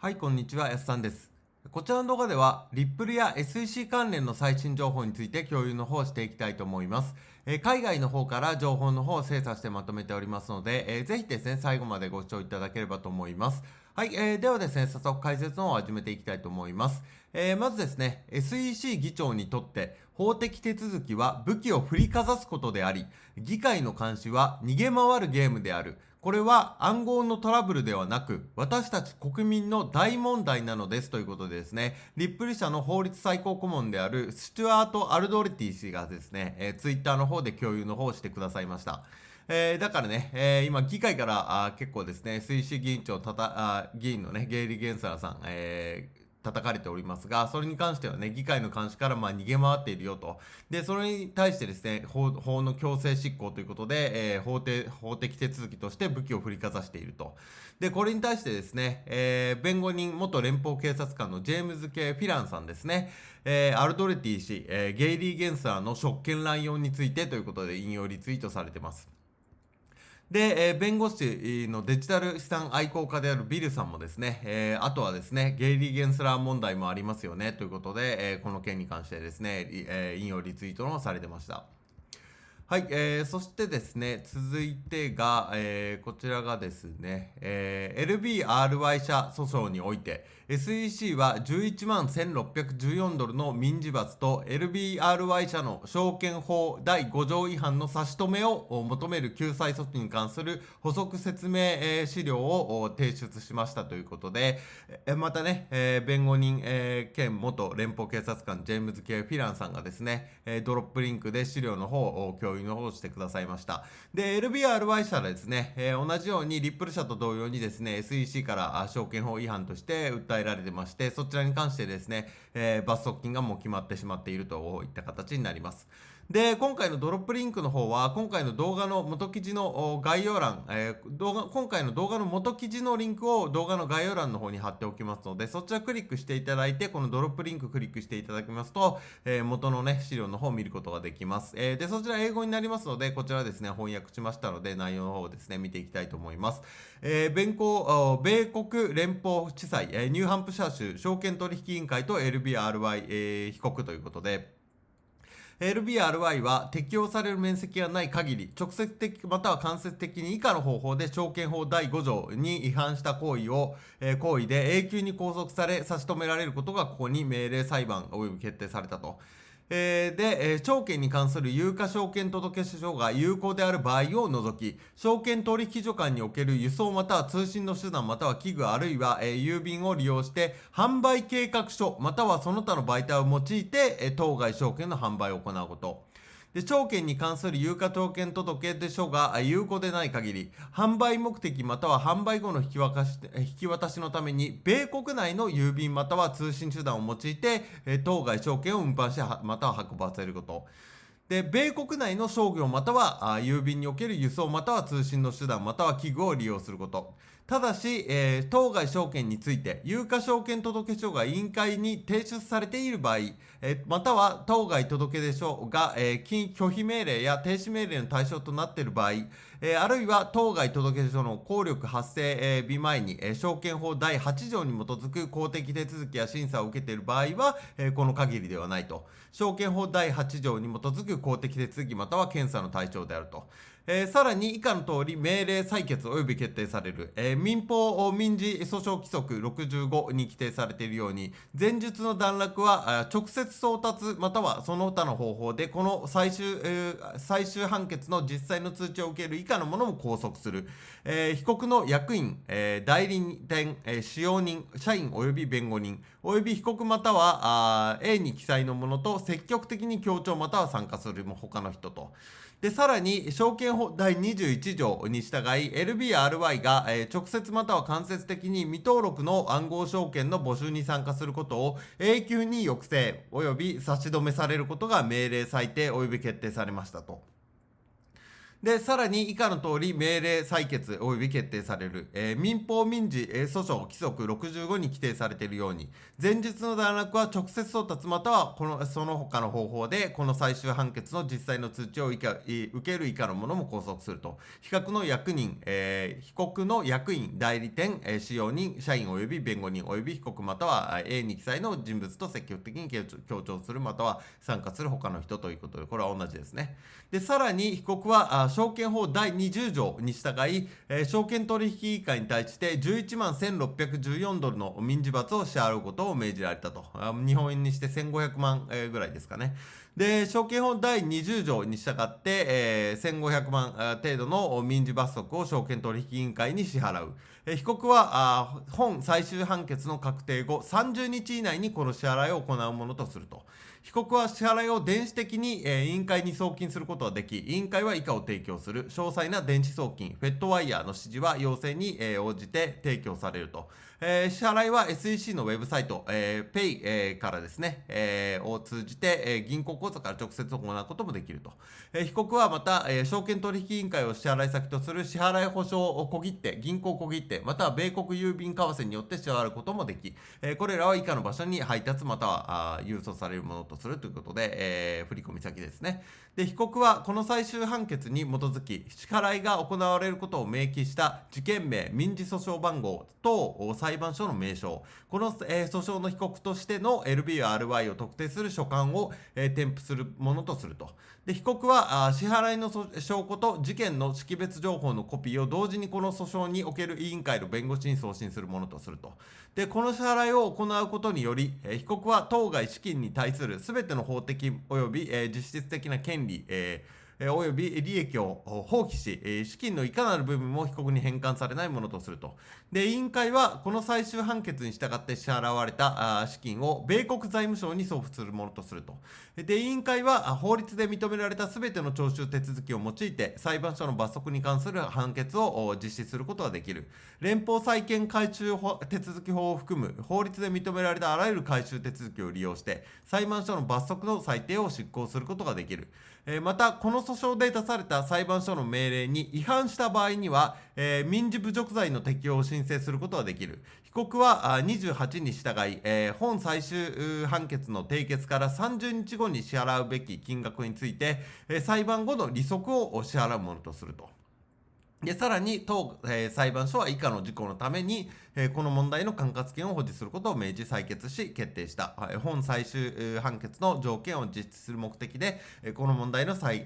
はい、こんにちは、やすさんです。こちらの動画では、リップルや SEC 関連の最新情報について共有の方をしていきたいと思います。海外の方から情報の方を精査してまとめておりますので、ぜひですね、最後までご視聴いただければと思います。はい、ではですね、早速解説の方を始めていきたいと思います。まずですね、SEC 議長にとって法的手続きは武器を振りかざすことであり、議会の監視は逃げ回るゲームである。これは暗号のトラブルではなく、私たち国民の大問題なのですということでですね、リップル社の法律最高顧問であるスチュアート・アルドレティ氏がですね、ツイッターの方で共有の方をしてくださいました。だからね、今議会から結構ですね、推進議員長議員のね、ゲイリー・ゲンサーさん、叩かれておりますが、それに関してはね、議会の監視から逃げ回っているよと。で、それに対してですね、法の強制執行ということで、法的手続きとして武器を振りかざしていると。で、これに対してですね、弁護人、元連邦警察官のジェームズ・K・フィランさんですね、アルドレティ氏、ゲイリー・ゲンサーの職権乱用についてということで引用リツイートされています。で、弁護士のデジタル資産愛好家であるビルさんもですね、あとはですね、ゲイリー・ゲンスラー問題もありますよね、ということで、この件に関してですね、引用リツイートのされてました。はい、そしてですね、続いてが、こちらがですね、LBRY 社訴訟において、SEC は11万1614ドルの民事罰と LBRY 社の証券法第5条違反の差し止めを求める救済措置に関する補足説明資料を提出しましたということで、またね、弁護人兼元連邦警察官ジェームズ・K・フィランさんがですね、ドロップリンクで資料の方を共有の方をしてくださいました。で、LBRY 社はですね、同じようにリップル社と同様にですね、SEC から証券法違反として訴えられてまして、そちらに関してですね、罰則金がもう決まってしまっているといった形になります。で、今回のドロップリンクの方は、今回の動画の元記事の概要欄、今回の動画の元記事のリンクを動画の概要欄の方に貼っておきますので、そちらクリックしていただいて、このドロップリンククリックしていただきますと、元のね、資料の方を見ることができます。で、そちら英語になりますので、こちらですね、翻訳しましたので、内容の方をですね、見ていきたいと思います。米国連邦地裁、ニューハンプシャー州証券取引委員会と LBRY、被告ということで、LBRY は適用される面積がない限り、直接的または間接的に以下の方法で証券法第5条に違反した行為で永久に拘束され差し止められることがここに命令裁判及び決定されたと。証券に関する有価証券届書が有効である場合を除き、証券取引所間における輸送または通信の手段または器具あるいは、郵便を利用して販売計画書またはその他の媒体を用いて、当該証券の販売を行うこと。で、証券に関する有価証券届書が有効でない限り、販売目的または販売後の引き渡しのために、米国内の郵便または通信手段を用いて、当該証券を運搬し、または運ばせること。で、米国内の商業または郵便における輸送または通信の手段または器具を利用すること。ただし、当該証券について有価証券届書が委員会に提出されている場合、または当該届書が、拒否命令や停止命令の対象となっている場合、あるいは当該届書の効力発生、日前に、証券法第8条に基づく公的手続きや審査を受けている場合は、この限りではないと。証券法第8条に基づく公的手続きまたは検査の対象であると。さらに以下の通り命令採決及び決定される、民法民事訴訟規則65に規定されているように、前述の段落は直接送達またはその他の方法でこの最終判決の実際の通知を受ける以下のものも拘束する、被告の役員、代理店、使用人、社員及び弁護人及び被告またはA に記載のものと積極的に協調または参加する他の人と。で、さらに、証券法第21条に従い、LBRY が、直接または間接的に未登録の暗号証券の募集に参加することを永久に抑制及び差し止めされることが命令裁定及び決定されましたと。で、さらに以下の通り命令採決及び決定される、民法民事、訴訟規則65に規定されているように、前述の段落は直接送達またはその他の方法で、この最終判決の実際の通知を受ける以下のものも拘束すると。被告の役人、被告の役員、代理店、使用人、社員及び弁護人及び被告または A に記載の人物と積極的に協調するまたは参加する他の人ということで、これは同じですね。で、さらに被告は証券法第20条に従い、証券取引委員会に対して11万1614ドルの民事罰を支払うことを命じられたと。日本円にして1500万ぐらいですかね。で、証券法第20条に従って、1500万程度の民事罰則を証券取引委員会に支払う。被告は本最終判決の確定後30日以内にこの支払いを行うものとすると。被告は支払いを電子的に、委員会に送金することができ、委員会は以下を提供する。詳細な電子送金、フェットワイヤーの指示は要請に、応じて提供されると。支払いは SEC のウェブサイト、Pay、からですね、を通じて、銀行口座から直接行うこともできると。被告はまた、証券取引委員会を支払い先とする支払い保証を小切手、銀行小切手、または米国郵便為替によって支払うこともでき、これらは以下の場所に配達または郵送されるものとするということで、振込先ですね。で、被告はこの最終判決に基づき、支払いが行われることを明記した事件名、民事訴訟番号等裁判所の名称、この、訴訟の被告としての LBRY を特定する書簡を、添付するものとすると。で、被告は支払いの証拠と事件の識別情報のコピーを同時にこの訴訟における委員会の弁護士に送信するものとすると。で、この支払いを行うことにより、被告は当該資金に対する全ての法的及び、実質的な権利、および利益を放棄し、資金のいかなる部分も被告に返還されないものとすると。で、委員会はこの最終判決に従って支払われた資金を米国財務省に送付するものとすると。で、委員会は法律で認められた全ての徴収手続きを用いて裁判所の罰則に関する判決を実施することができる。連邦債権回収手続き法を含む法律で認められたあらゆる回収手続きを利用して裁判所の罰則の裁定を執行することができる。また、この訴訟で出された裁判所の命令に違反した場合には、民事侮辱罪の適用を申請することができる。被告は28に従い、本最終判決の締結から30日後に支払うべき金額について、裁判後の利息を支払うものとすると。で、さらに当、裁判所は以下の事項のために、この問題の管轄権を保持することを命じ採決し決定した、本最終判決の条件を実施する目的で、この問題の再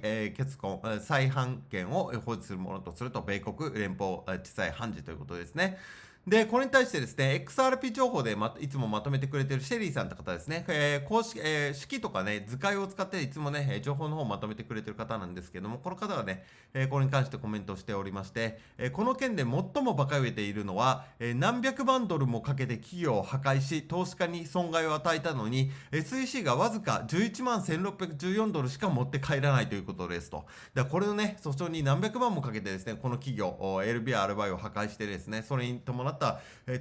判権を保持するものとすると米国連邦地裁判事ということですね。で、これに対してですね、XRP 情報で、いつもまとめてくれているシェリーさんって方ですね、公式、式とかね、図解を使っていつもね、情報の方をまとめてくれている方なんですけども、この方がね、これに関してコメントしておりまして、この件で最も馬鹿げているのは、何百万ドルもかけて企業を破壊し、投資家に損害を与えたのに、SEC がわずか11万1614ドルしか持って帰らないということですと。だからこれのね、訴訟に何百万もかけてですね、この企業、LBRY を破壊してですね、それに伴った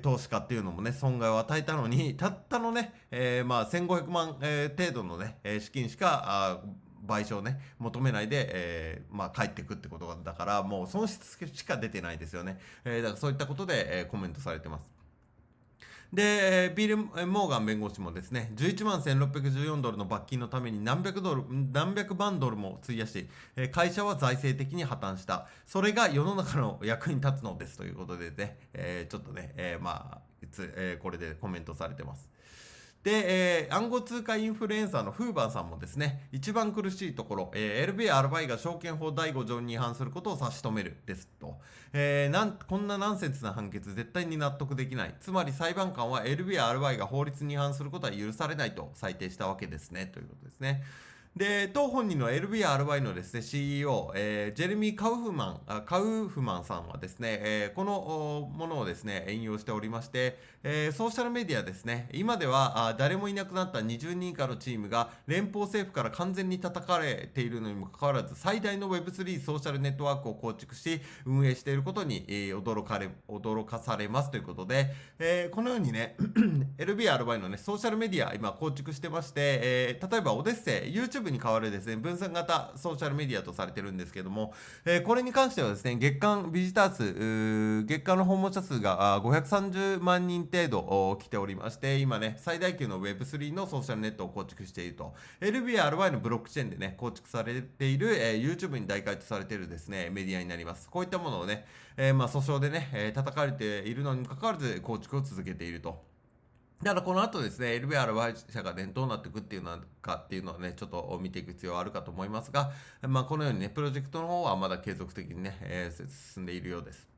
投資家っていうのもね、損害を与えたのに、たったのね、1500万、程度のね、資金しか賠償ね、求めないで、帰ってくってことだから、もう損失しか出てないですよね。だからそういったことで、コメントされてます。で、ビル・モーガン弁護士もですね、11万1614ドルの罰金のために何百万ドルも費やし、会社は財政的に破綻した。それが世の中の役に立つのですということでね、ちょっとね、これでコメントされてます。で、暗号通貨インフルエンサーのフーバーさんもですね、一番苦しいところ、LBRY が証券法第5条に違反することを差し止めるですと。こんなナンセンスな判決絶対に納得できない。つまり裁判官は LBRY が法律に違反することは許されないと裁定したわけですね、ということですね。で、当本人の LBRY のですね、CEO、ジェレミー・カウフマンさんはですね、このものをですね、引用しておりまして、ソーシャルメディアですね、今では誰もいなくなった20人以下のチームが連邦政府から完全に叩かれているのにもかかわらず、最大の Web3 ソーシャルネットワークを構築し、運営していることに、驚かされますということで、このようにね、LBRY のね、ソーシャルメディア、今構築してまして、例えばオデッセイ、YouTube YouTube に代わるですね、分散型ソーシャルメディアとされてるんですけども、これに関してはですね、月間ビジター数、月間の訪問者数が530万人程度来ておりまして、今ね、最大級の Web3 のソーシャルネットを構築していると。LBRY のブロックチェーンでね、構築されている、YouTube に代替とされているですね、メディアになります。こういったものをね、訴訟でね、叩かれているのにもかかわらず構築を続けていると。だからこの後ですね、LBRY 社がね、どうなっていくっていうのかっていうのはね、ちょっと見ていく必要はあるかと思いますが、このようにね、プロジェクトの方はまだ継続的にね、進んでいるようです。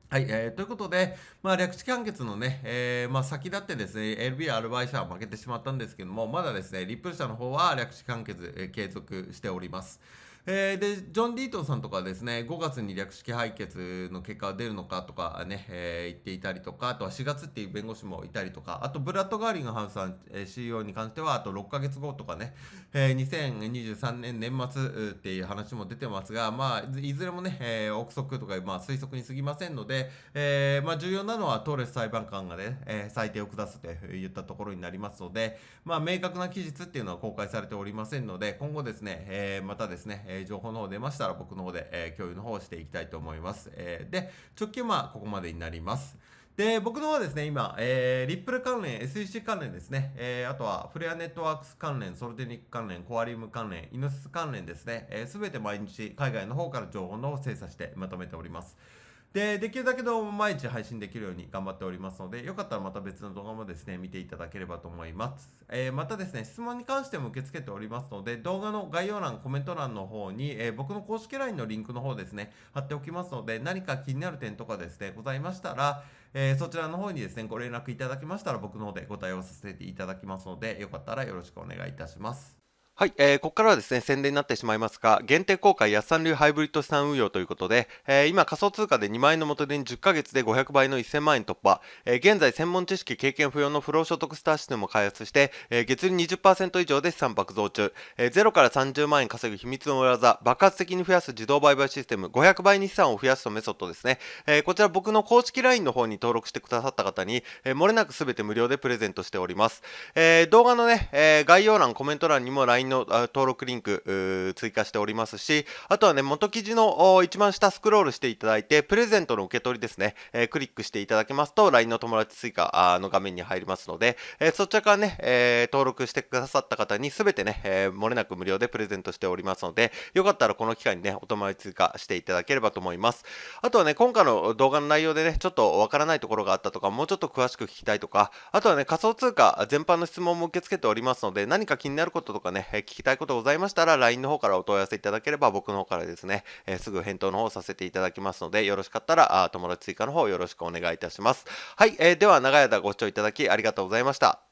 はい、ということで、略式判決のね、先立ってですね、LBRY 社は負けてしまったんですけども、まだですね、リップル社の方は略式判決、継続しております。で、ジョン・ディートンさんとかはですね、5月に略式判決の結果が出るのかとかね、言っていたりとか、あとは4月っていう弁護士もいたりとか、あとブラッド・ガーリングハウスさん、CEO に関しては、あと6ヶ月後とかね、2023年年末っていう話も出てますが、いずれもね、憶測とか、推測に過ぎませんので、重要なのはトーレス裁判官がね、裁定を下すといったところになりますので、明確な期日っていうのは公開されておりませんので、今後ですね、またですね、情報の方出ましたら僕の方で、共有の方をしていきたいと思います。で、直近はここまでになります。で、僕の方はですね、今、リップル関連、SEC 関連ですね、あとはフレアネットワークス関連、ソルテニック関連、コアリウム関連、イノシス関連ですね、すべて毎日海外の方から情報の方を精査してまとめております。で、できるだけ動画も毎日配信できるように頑張っておりますので、よかったらまた別の動画もですね、見ていただければと思います。またですね、質問に関しても受け付けておりますので、動画の概要欄、コメント欄の方に、僕の公式 LINE のリンクの方ですね、貼っておきますので、何か気になる点とかですね、ございましたら、そちらの方にですね、ご連絡いただきましたら、僕の方でご対応させていただきますので、よかったらよろしくお願いいたします。はい、ここからはですね、宣伝になってしまいますが、限定公開安さん流ハイブリッド資産運用ということで、今仮想通貨で2万円の元手に10ヶ月で500倍の1000万円突破、現在専門知識経験不要の不労所得スターシステムを開発して、月利 20% 以上で資産爆増中、0から30万円稼ぐ秘密の裏技、爆発的に増やす自動売買システム、500倍に資産を増やすとメソッドですね。こちら僕の公式 LINE の方に登録してくださった方に、漏れなく全て無料でプレゼントしております。動画のね、概要欄、コメント欄にも LINE の登録リンク追加しておりますし、あとはね、元記事の一番下スクロールしていただいて、プレゼントの受け取りですね、クリックしていただけますと、LINE の友達追加の画面に入りますので、そちらからね、登録してくださった方に全てね、漏れなく無料でプレゼントしておりますので、よかったらこの機会にね、お友達追加していただければと思います。あとはね、今回の動画の内容でね、ちょっとわからないところがあったとか、もうちょっと詳しく聞きたいとか、あとはね、仮想通貨全般の質問も受け付けておりますので、何か気になることとかね、聞きたいことございましたら、LINE の方からお問い合わせいただければ、僕の方からですね、すぐ返答の方させていただきますので、よろしかったら、友達追加の方よろしくお願いいたします。はい、では長い間ご視聴いただきありがとうございました。